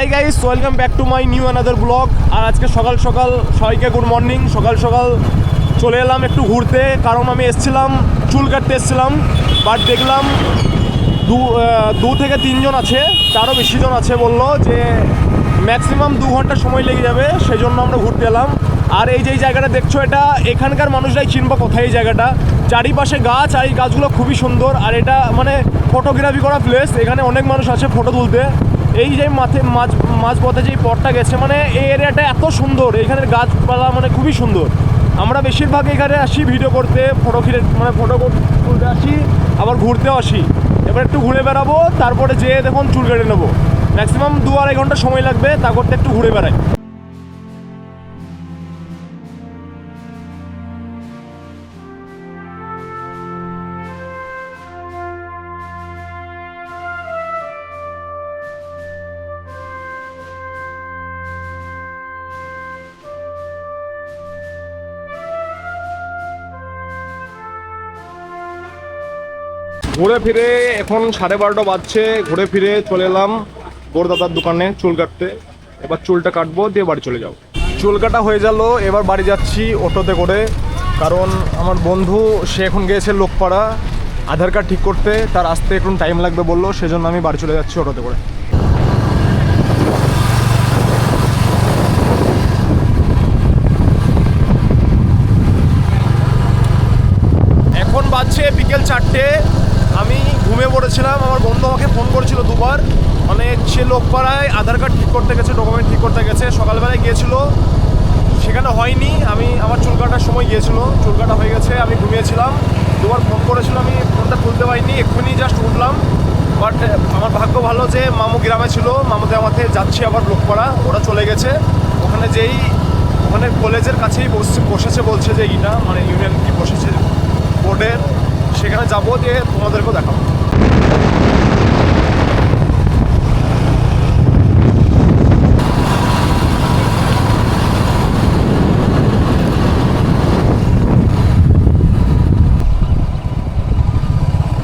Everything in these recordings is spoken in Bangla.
High guys, welcome back to my new another blog. আর আজকে সকাল সকাল সবাইকে গুড মর্নিং। সকাল সকাল চলে এলাম একটু ঘুরতে, কারণ আমি এসেছিলাম চুল কাটতে এসেছিলাম, বাট দেখলাম দু থেকে তিনজন আছে, তারও বেশি জন আছে, বললো যে ম্যাক্সিমাম 2 ঘন্টা সময় লেগে যাবে, সেই জন্য আমরা ঘুরতে এলাম। আর এই যে জায়গাটা দেখছো, এটা এখানকার মানুষরাই চিনবা কোথায় এই জায়গাটা। চারিপাশে গাছ, আর এই গাছগুলো খুবই সুন্দর। আর এটা মানে ফটোগ্রাফি করা প্লেস, এখানে অনেক মানুষ আছে ফটো তুলতে। এই যে মাঝ পথে যে পথটা গেছে, মানে এই এরিয়াটা এত সুন্দর, এখানের গাছপালা মানে খুবই সুন্দর। আমরা বেশিরভাগ এখানে আসি ভিডিও করতে, ফটো তুলতে আসি, আবার ঘুরতেও আসি। এবার একটু ঘুরে বেড়াবো, তারপরে যেয়ে দেখুন চুল কেটে নেবো। ম্যাক্সিমাম 2-2.5 ঘন্টা সময় লাগবে, তা করতে একটু ঘুরে বেড়াই। ঘুরে ফিরে এখন 12:30 বাজছে, ঘুরে ফিরে চলে এলাম বড় দাদার দোকানে চুল কাটতে। এবার চুলটা কাটবো, দিয়ে বাড়ি চলে যাও। চুল কাটা হয়ে গেল, এবার বাড়ি যাচ্ছি অটোতে করে, কারণ আমার বন্ধু সে এখন গিয়েছে লোকপাড়া আধার কার্ড ঠিক করতে, তার আসতে একটু টাইম লাগবে বললো, সেজন্য আমি বাড়ি চলে যাচ্ছি অটোতে করে। এখন বাজছে বিকেল 4টে। আমি ঘুমিয়ে পড়েছিলাম, আমার বন্ধু আমাকে ফোন করেছিল দুবার, মানে সে লোকপাড়ায় আধার কার্ড ঠিক করতে গেছে, ডকুমেন্ট ঠিক করতে গেছে, সকালবেলায় গিয়েছিল, সেখানে হয়নি। আমি আমার চুল কাটার সময় গিয়েছিল, চুল কাটা হয়ে গেছে, আমি ঘুমিয়েছিলাম, দুবার ফোন করেছিল, আমি ফোনটা তুলতে পারিনি, এক্ষুনি জাস্ট উঠলাম। বাট আমার ভাগ্য ভালো যে মামু গ্রামে ছিল, মামুদের আমাকে যাচ্ছি আবার লোকপাড়া, ওরা চলে গেছে। ওখানে ওখানে কলেজের কাছেই বসেছে, বলছে যে এইটা মানে ইউনিয়ন কি বসেছে বোর্ডের, সেখানে যাবো, দিয়ে তোমাদেরকেও দেখাবো।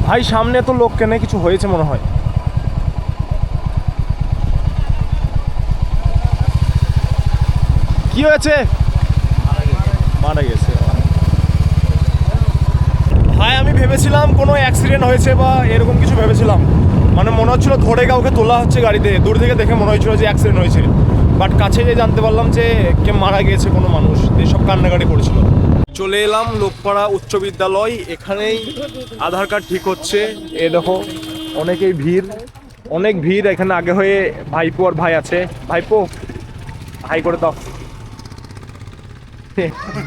ভাই সামনে তো লোক কেনে কিছু হয়েছে মনে হয়। কি হয়েছে? মারা গেছে ভাই। আমি ভেবেছিলাম কোনো অ্যাক্সিডেন্ট হয়েছে বা এরকম কিছু ভেবেছিলাম, মানে মনে হচ্ছিল ধরে কাউকে তোলা হচ্ছে গাড়িতে, দূর থেকে দেখে মনে হচ্ছিল যে অ্যাক্সিডেন্ট হয়েছে, বাট কাছে যেয়ে জানতে পারলাম যে কে মারা গিয়েছে কোনো মানুষ, এসব কান্নাকাটি করেছিল। চলে এলাম লোকপাড়া উচ্চ বিদ্যালয়, এখানেই আধার কার্ড ঠিক হচ্ছে। এ দেখো অনেক ভিড় এখানে। আগে হয়ে ভাইপো আর ভাই আছে, ভাইপো হাই করে দাও।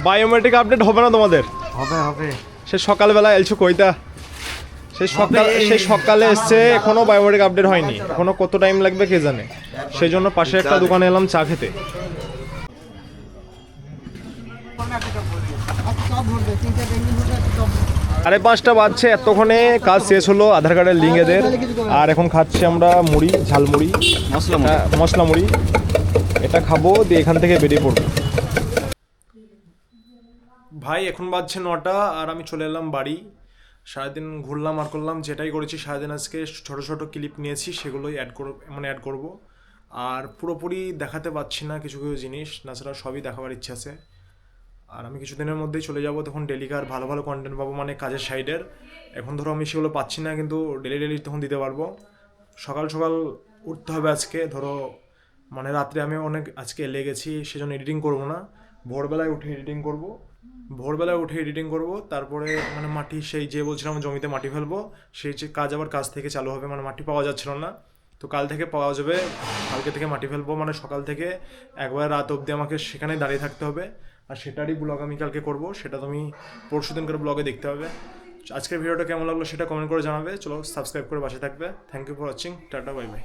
বায়োমেট্রিক আপডেট হবে না তোমাদের? হবে সে সকালবেলা এলছো কইতা, সে সকালে এসছে, এখনো বায়োমেট্রিক আপডেট হয়নি, এখনো কত টাইম লাগবে কে জানে। সেই জন্য পাশে একটা দোকানে এলাম চা খেতে। 5:30 বাজছে, এতক্ষণে কাজ শেষ হলো আধার কার্ডের লিঙ্ক এদের। আর এখন খাচ্ছি আমরা মুড়ি, ঝালমুড়ি, মশলা মুড়ি, এটা খাবো, দিয়ে এখান থেকে বেরিয়ে পড়বো। ভাই এখন বাজছে 9টা, আর আমি চলে এলাম বাড়ি। সারাদিন ঘুরলাম আর করলাম, যেটাই করেছি সারাদিন, আজকে ছোট ছোট ক্লিপ নিয়েছি, সেগুলোই অ্যাড করব। আর পুরোপুরি দেখাতে পারছি না কিছু কিছু জিনিস, তাছাড়া সবই দেখাবার ইচ্ছা আছে। আর আমি কিছুদিনের মধ্যেই চলে যাব, তখন ডেলিকার ভালো ভালো কন্টেন্ট পাবো, মানে কাজের সাইডের। এখন ধরো আমি সেগুলো পাচ্ছি না, কিন্তু ডেলি তখন দিতে পারবো। সকাল সকাল উঠতে হবে আজকে, ধরো মানে রাত্রে আমি অনেক আজকে লেগেছি, সেজন্য এডিটিং করবো না, ভোরবেলায় উঠে এডিটিং করব। তারপরে মানে মাটি, সেই যে বলছিলাম জমিতে মাটি ফেলবো, সেই যে কাজ থেকে চালু হবে, মানে মাটি পাওয়া যাচ্ছিল না, তো কাল থেকে পাওয়া যাবে, কালকে থেকে মাটি ফেলবো, মানে সকাল থেকে একবার রাত অবধি আমাকে সেখানে দাঁড়িয়ে থাকতে হবে। আর সেটারই ব্লগ আমি কালকে করবো, সেটা তুমি পরশু দিনকার ব্লগে দেখতে হবে। আজকের ভিডিওটা কেমন লাগলো সেটা কমেন্ট করে জানাবে। চলো সাবস্ক্রাইব করে পাশে থাকবে। Thank you for watching, tata bye by.